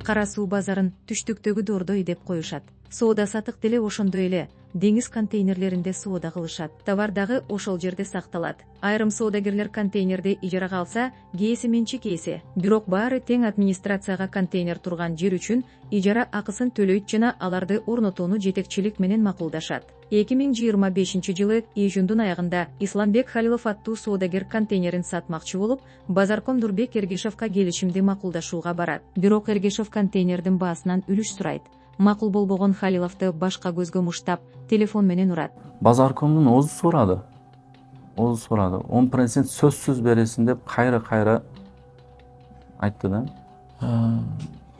Кара суу базарын түштүктөгү дордой деп коюшат. Соода сатык деле ошондой эле деңиз контейнерлеринде соода кылышат. Товар дагы ошол жерде сакталат. Айрым соодагерлер контейнерди ижарага алса, кээси менчик ээси. Бирок баары тең администрацияга контейнер турган жер үчүн ижара акысын төлөйт жана аларды орнотууну жетекчилик менен макулдашат. 2025 жылы июндун аягында Исламбек Халилов аттуу соодагер контейнерин сатмакчы болуп, Базарком Нурбек Эргешовго келишимди макулдашууга барат. Бирок Эргешов контейнердин баасынан үлүш сурайт. Макул болбогон Халиловду башка көзгө муштап, телефон менен урат. Базаркомдун өзү сурады. 10% сөзсүз бересин деп кайра айтты да.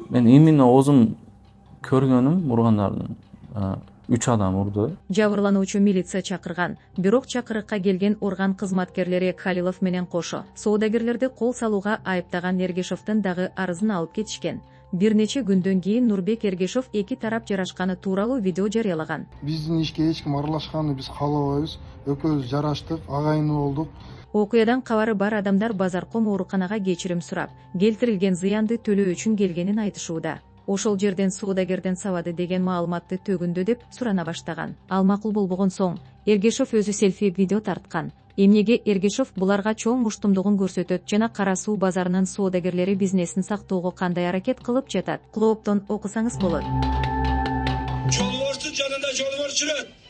Мен именно өзүм көргөнүм ургандардын 3 адам урду. Жабырлануучу милиция чакырган, бирок чакырыкка келген орган кызматкерлери Халилов менен кошо соодагерлерди кол салууга айыптаган Эргешовдун дагы арызын алып кетишкен. Бир нече күндөн кийин Нурбек Эргешов эки тарап жарашканы тууралуу видео жарыялаган. Биздин ишке эч ким аралашканын биз каалабайбыз. Экөөбүз жараштык, агайын болдук. Окуядан кабары бар адамдар Базарком ооруканага кечирим сурап, келтирилген зыянды төлөө үчүн келгенин айтышууда. Ошол жерден соодагерден сабады деген маалыматты төгүндө деп сурана баштаган. Ал макул болбогон соң Эргешов өзү селфи видео тарткан. Эмнеге Эргешов буларга чоң муштумдугун көрсөтөт жана Кара суу базарынын соодагерлери бизнесин сактоого кандай аракет кылып жатат? Клооптон окусаңыз болот. Жолборчу жанында жолборчу жүрөт.